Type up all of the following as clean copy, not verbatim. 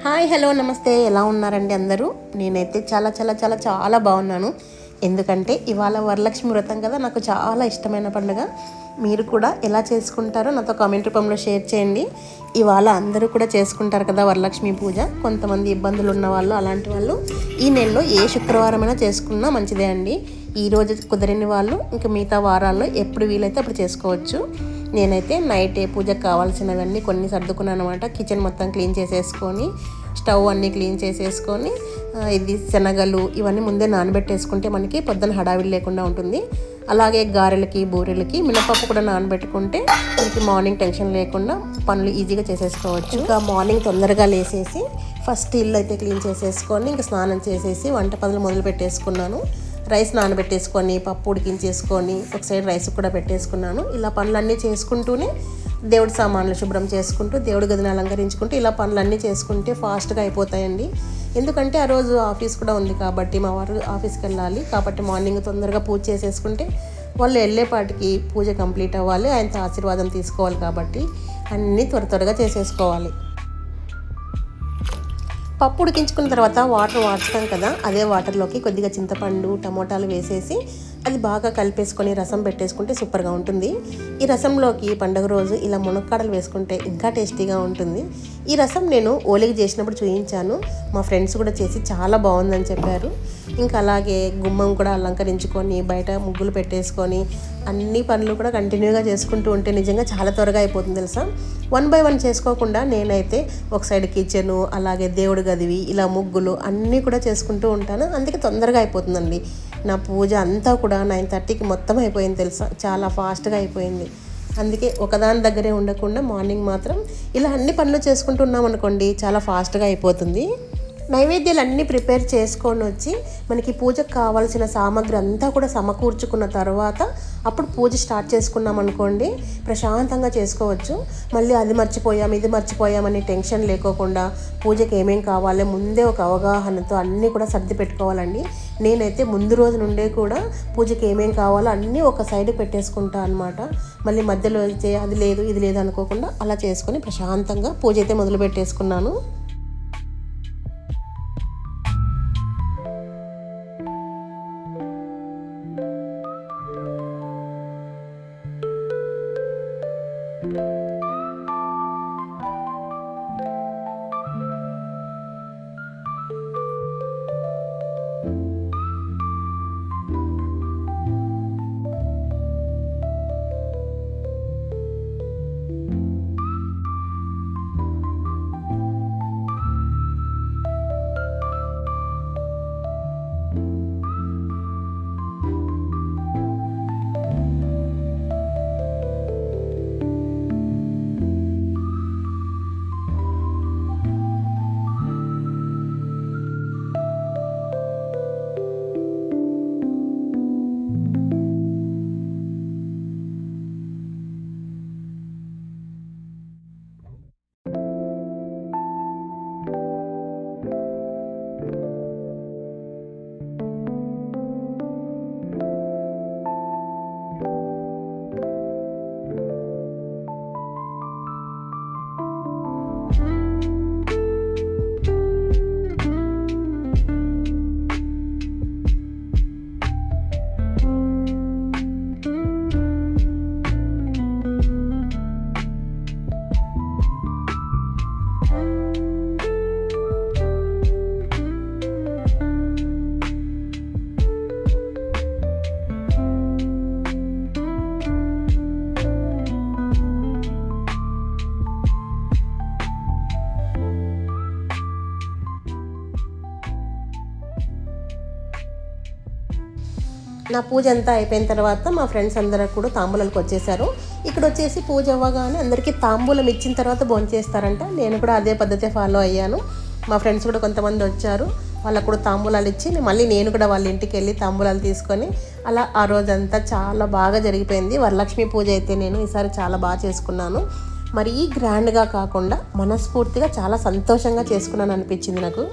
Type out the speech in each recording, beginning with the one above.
Hi hello నమస్తే, ఎలా ఉన్నారండి అందరూ? నేనైతే చాలా చాలా చాలా చాలా బాగున్నాను. ఎందుకంటే ఇవాళ వరలక్ష్మి వ్రతం కదా, నాకు చాలా ఇష్టమైన పండుగ. మీరు కూడా ఎలా చేసుకుంటారో నాతో కామెంట్ రూపంలో షేర్ చేయండి. ఇవాళ అందరూ కూడా చేసుకుంటారు కదా వరలక్ష్మి పూజ. కొంతమంది ఇబ్బందులు ఉన్న వాళ్ళు, అలాంటి వాళ్ళు ఈ నెలలో ఏ శుక్రవారమైనా చేసుకున్నా మంచిదే అండి. ఈరోజు కుదరని వాళ్ళు ఇంకా మిగతా వారాల్లో ఎప్పుడు వీలైతే అప్పుడు చేసుకోవచ్చు. నేనైతే నైటే పూజకు కావాల్సినవన్నీ కొన్ని సర్దుకున్నాను అనమాట. కిచెన్ మొత్తం క్లీన్ చేసేసుకొని, స్టవ్ అన్నీ క్లీన్ చేసేసుకొని, ఇది శనగలు ఇవన్నీ ముందే నానబెట్టేసుకుంటే మనకి పొద్దున హడావిడి లేకుండా ఉంటుంది. అలాగే గారెలకి బూరెలకి మినపప్పు కూడా నానబెట్టుకుంటే మనకి మార్నింగ్ టెన్షన్ లేకుండా పనులు ఈజీగా చేసేసుకోవచ్చు. ఇంకా మార్నింగ్ తొందరగా లేసేసి ఫస్ట్ ఇల్లు అయితే క్లీన్ చేసేసుకొని ఇంకా స్నానం చేసేసి వంట పనులు మొదలు పెట్టేసుకున్నాను. రైస్ నానబెట్టేసుకొని పప్పు ఉడికించేసుకొని ఒక సైడ్ రైస్ కూడా పెట్టేసుకున్నాను. ఇలా పనులన్నీ చేసుకుంటూనే దేవుడి సామాన్లు శుభ్రం చేసుకుంటూ దేవుడి గదిని అలంకరించుకుంటూ ఇలా పనులన్నీ చేసుకుంటే ఫాస్ట్గా అయిపోతాయండి. ఎందుకంటే ఆ రోజు ఆఫీస్ కూడా ఉంది కాబట్టి, మా వారు ఆఫీస్కి వెళ్ళాలి కాబట్టి మార్నింగ్ తొందరగా పూజ చేసేసుకుంటే వాళ్ళు వెళ్ళేపాటికి పూజ కంప్లీట్ అవ్వాలి, ఆయనతో ఆశీర్వాదం తీసుకోవాలి కాబట్టి అన్నీ త్వరగా చేసేసుకోవాలి. పప్పు ఉడికించుకున్న తర్వాత వాటర్ వాడుతాం కదా, అదే వాటర్లోకి కొద్దిగా చింతపండు టమోటాలు వేసేసి అది బాగా కలిపేసుకొని రసం పెట్టేసుకుంటే సూపర్గా ఉంటుంది. ఈ రసంలోకి పండుగ రోజు ఇలా మునక్కాడలు వేసుకుంటే ఇంకా టేస్టీగా ఉంటుంది. ఈ రసం నేను ఓలికి చేసినప్పుడు చూపించాను, మా ఫ్రెండ్స్ కూడా చేసి చాలా బాగుందని చెప్పారు. ఇంకా అలాగే గుమ్మం కూడా అలంకరించుకొని బయట ముగ్గులు పెట్టేసుకొని అన్ని పనులు కూడా కంటిన్యూగా చేసుకుంటూ ఉంటే నిజంగా చాలా త్వరగా అయిపోతుంది తెలుసా. 1 by 1 చేసుకోకుండా నేనైతే ఒక సైడ్ కిచెను, అలాగే దేవుడి గదివి, ఇలా ముగ్గులు అన్నీ కూడా చేసుకుంటూ ఉంటాను. అందుకే తొందరగా అయిపోతుందండి. నా పూజ అంతా కూడా 9:30కి మొత్తం అయిపోయింది తెలుసా, చాలా ఫాస్ట్గా అయిపోయింది. అందుకే ఒకదాని దగ్గరే ఉండకుండా మార్నింగ్ మాత్రం ఇలా అన్ని పనులు చేసుకుంటున్నాం అనుకోండి, చాలా ఫాస్ట్గా అయిపోతుంది. నైవేద్యాలు అన్నీ ప్రిపేర్ చేసుకొని వచ్చి మనకి పూజకు కావాల్సిన సామాగ్రి అంతా కూడా సమకూర్చుకున్న తర్వాత అప్పుడు పూజ స్టార్ట్ చేసుకున్నాం అనుకోండి, ప్రశాంతంగా చేసుకోవచ్చు. మళ్ళీ అది మర్చిపోయాం ఇది మర్చిపోయామని టెన్షన్ లేకోకుండా పూజకి ఏమేం కావాలో ముందే ఒక అవగాహనతో అన్నీ కూడా సర్ది పెట్టుకోవాలండి. నేనైతే ముందు రోజు నుండే కూడా పూజకి ఏమేం కావాలో అన్నీ ఒక సైడ్ పెట్టేసుకుంటా అనమాట. మళ్ళీ మధ్యలో అయితే అది లేదు ఇది లేదు అనుకోకుండా అలా చేసుకొని ప్రశాంతంగా పూజ అయితే మొదలు పెట్టేసుకున్నాను. నా పూజ అంతా అయిపోయిన తర్వాత మా ఫ్రెండ్స్ అందరూ కూడా తాంబూలాలకు వచ్చేసారు. ఇక్కడ వచ్చేసి పూజ అవ్వగానే అందరికీ తాంబూలం ఇచ్చిన తర్వాత భోంచేస్తారంట. నేను కూడా అదే పద్ధతి ఫాలో అయ్యాను. మా ఫ్రెండ్స్ కూడా కొంతమంది వచ్చారు, వాళ్ళకు కూడా తాంబూలాలు ఇచ్చి మళ్ళీ నేను కూడా వాళ్ళ ఇంటికి వెళ్ళి తాంబూలాలు తీసుకొని అలా ఆ రోజంతా చాలా బాగా జరిగిపోయింది. వరలక్ష్మి పూజ అయితే నేను ఈసారి చాలా బాగా చేసుకున్నాను. మరీ గ్రాండ్గా కాకుండా మనస్ఫూర్తిగా చాలా సంతోషంగా చేసుకున్నాను అనిపించింది నాకు.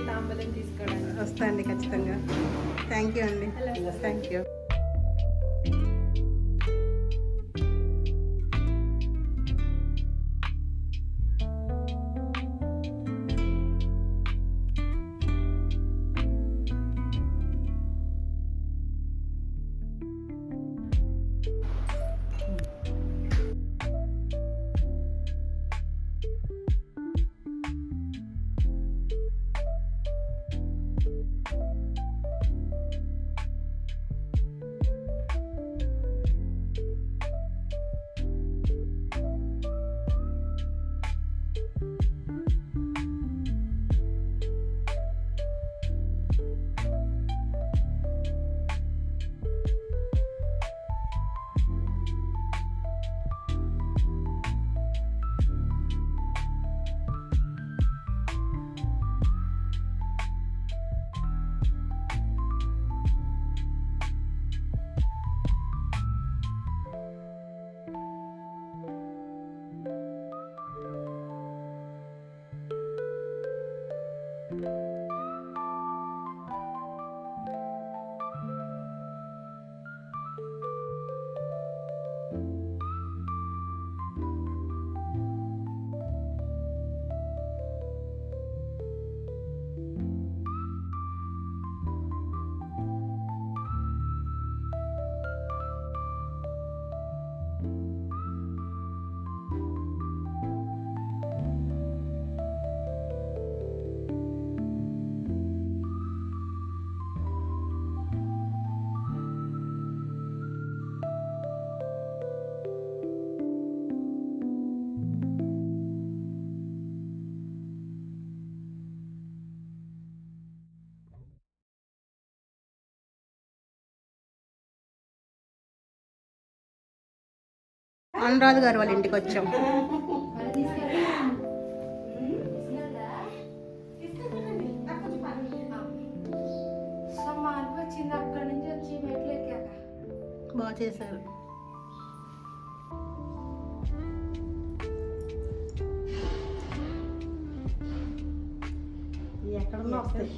తాంబూలం తీసుకోవడానికి వస్తాండి ఖచ్చితంగా. థ్యాంక్ యూ అండి. Thank you. అనురాధ్ గారు వాళ్ళ ఇంటికి వచ్చాం. బాగా చేశారు. ఎక్కడన్నా వస్తాయి.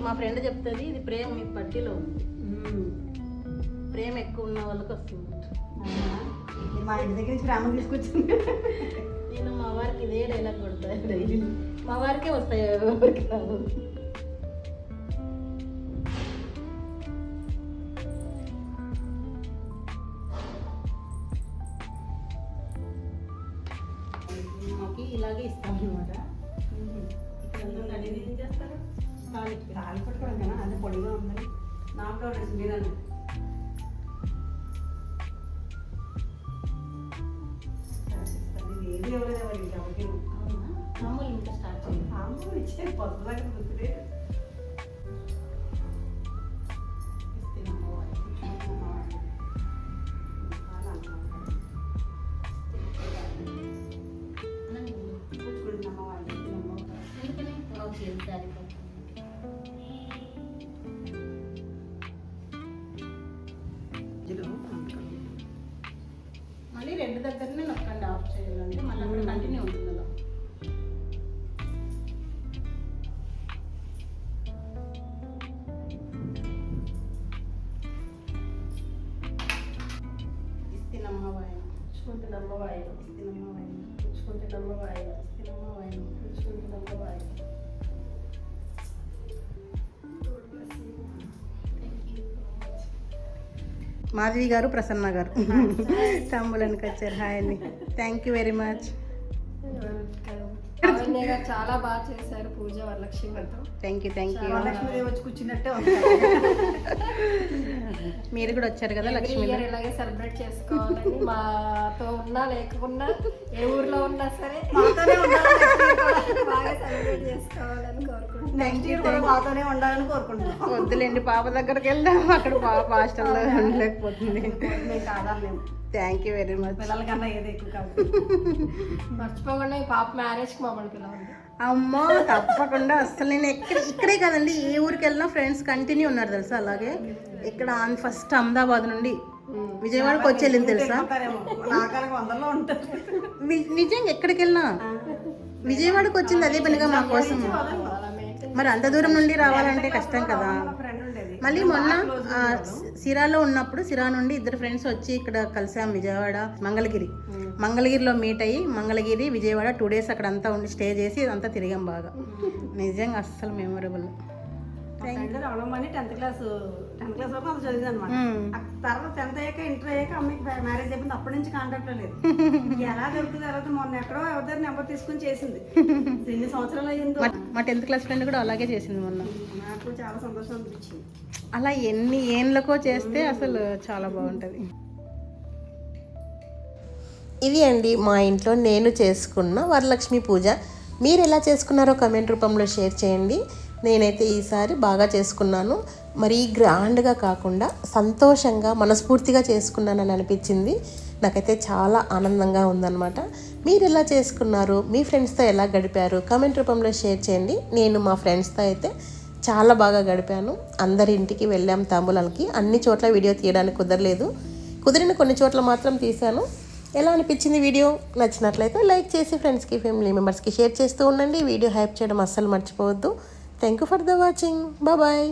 మా ఫ్రెండ్ చెప్తుంది ఇది ప్రేమ మీ పట్టిలో ఉంది, ప్రేమ ఎక్కువ ఉన్న వాళ్ళకి వస్తుంది. మా ఇంటి దగ్గర నుంచి ప్రేమ తీసుకొచ్చింది. నేను మా వారికి ఇదే డైలాగ్ కొడతాను డైలీ. మా వారికే వస్తాయి, ఎవరికి రావు. మాకి ఇలాగే ఇస్తాం అనమాట. తాళి పట్టుకోవడం కదా, అదే పొడిగా ఉందని నాకు మీరని ఏది ఎవరైనా ఎవరికి మామూలు ఇంకా స్టార్ట్ చేయండి. అమ్మ ఇచ్చే పొద్దులాగా గుర్తులే. మళ్ళీ రెండు దగ్గరనే నొక్కండి ఆఫ్ చేయాలంటే మళ్ళీ అక్కడ కంటిన్యూ ఉంటుంది అలా. ఇస్తినమ్మ వాయన పుచ్చుకుంటున్నమ్మ వాయన, ఇస్తినమ్మ వాయన పుచ్చుకుంటున్నమ్మ వాయన, ఇస్తినమ్మ వాయన పుచ్చుకుంటున్నమ్మ వాయన. మాధవి గారు, ప్రసన్న గారు తమ్ముళ్ళనికి వచ్చారు. హాయ్ అండి, థ్యాంక్ యూ వెరీ మచ్. చాలా బాగా చేశారు పూజ వరలక్ష్మి వ్రతం. Thank you, thank you. Lakshmidevi వచ్చి కూర్చున్నట్టే మీరు కూడా వచ్చారు కదా లక్ష్మి. ఇలాగే సెలబ్రేట్ చేసుకోవాలని మాతో ఉన్నా లేకున్నా ఏ ఊర్లో ఉన్నా సరే మాతోనే ఉండాలని బాగా సెలబ్రేట్ చేసుకోవాలని కోరుకుంటున్నాను. మాతోనే ఉండాలని కోరుకుంటున్నాం. వద్దులేండి, పాప దగ్గరికి వెళ్దాం, అక్కడ పాప హాస్టల్లో ఉండలేకపోతుంది. మేము కాదాలేము. Thank you very much. పిల్లలకన్నా ఏది ఎక్కువ కాదు. మర్చిపోకుండా ఈ పాప మ్యారేజ్కి మమ్మల్ని పిలవండి. అమ్మో తప్పకుండా. అసలు నేను ఇక్కడే కదండి, ఏ ఊరికి వెళ్ళినా ఫ్రెండ్స్ కంటిన్యూ ఉన్నారు తెలుసా. అలాగే ఇక్కడ ఫస్ట్ అహ్మదాబాద్ నుండి విజయవాడకి వచ్చి వెళ్ళింది తెలుసా. నిజంగా ఎక్కడికి వెళ్ళినా విజయవాడకి వచ్చింది అదే పనిగా మా కోసం. మరి అంత దూరం నుండి రావాలంటే కష్టం కదా. మళ్ళీ మొన్న సిరాలో ఉన్నప్పుడు సిరా నుండి ఇద్దరు ఫ్రెండ్స్ వచ్చి ఇక్కడ కలిసాం విజయవాడ మంగళగిరిలో మీట్ అయ్యి మంగళగిరి విజయవాడ 2 days అక్కడ అంతా ఉండి స్టే చేసి ఇదంతా తిరిగాం బాగా. నిజంగా అస్సలు మెమొరబుల్. రమణమని 10th class వరకు అది చదివింది అనమాట. తర్వాత 10th అయ్యాక ఇంటర్ అయ్యాక అమ్మాయికి మ్యారేజ్ అయిపోయింది. అప్పటి నుంచి కాంటాక్ట్ లేదు. ఎలా దొరుకుతుంది తర్వాత మొన్న ఎక్కడో ఎవరి నెంబర్ తీసుకుని చేసింది. ఎన్ని సంవత్సరాలు అయ్యిందో. మా 10th class ఫ్రెండ్ కూడా అలాగే చేసింది మొన్న. నాకు చాలా సంతోషం అనిపించింది. అలా ఎన్ని ఏళ్ళకో చేస్తే అసలు చాలా బాగుంటుంది. ఇది అండి మా ఇంట్లో నేను చేసుకున్న వరలక్ష్మి పూజ. మీరు ఎలా చేసుకున్నారో కమెంట్ రూపంలో షేర్ చేయండి. నేనైతే ఈసారి బాగా చేసుకున్నాను. మరీ గ్రాండ్గా కాకుండా సంతోషంగా మనస్ఫూర్తిగా చేసుకున్నానని అనిపించింది. నాకైతే చాలా ఆనందంగా ఉందన్నమాట. మీరు ఎలా చేసుకున్నారు, మీ ఫ్రెండ్స్తో ఎలా గడిపారు కమెంట్ రూపంలో షేర్ చేయండి. నేను మా ఫ్రెండ్స్తో అయితే చాలా బాగా గడిపాను. అందరి ఇంటికి వెళ్ళాం తాంబూలాలకి. అన్ని చోట్ల వీడియో తీయడానికి కుదరలేదు, కుదిరిన కొన్ని చోట్ల మాత్రం తీశాను. ఎలా అనిపించింది వీడియో? నచ్చినట్లయితే లైక్ చేసి ఫ్రెండ్స్కి ఫ్యామిలీ మెంబర్స్కి షేర్ చేస్తూ ఉండండి. వీడియో హైప్ చేయడం అస్సలు మర్చిపోవద్దు. Thank you for the watching. Bye.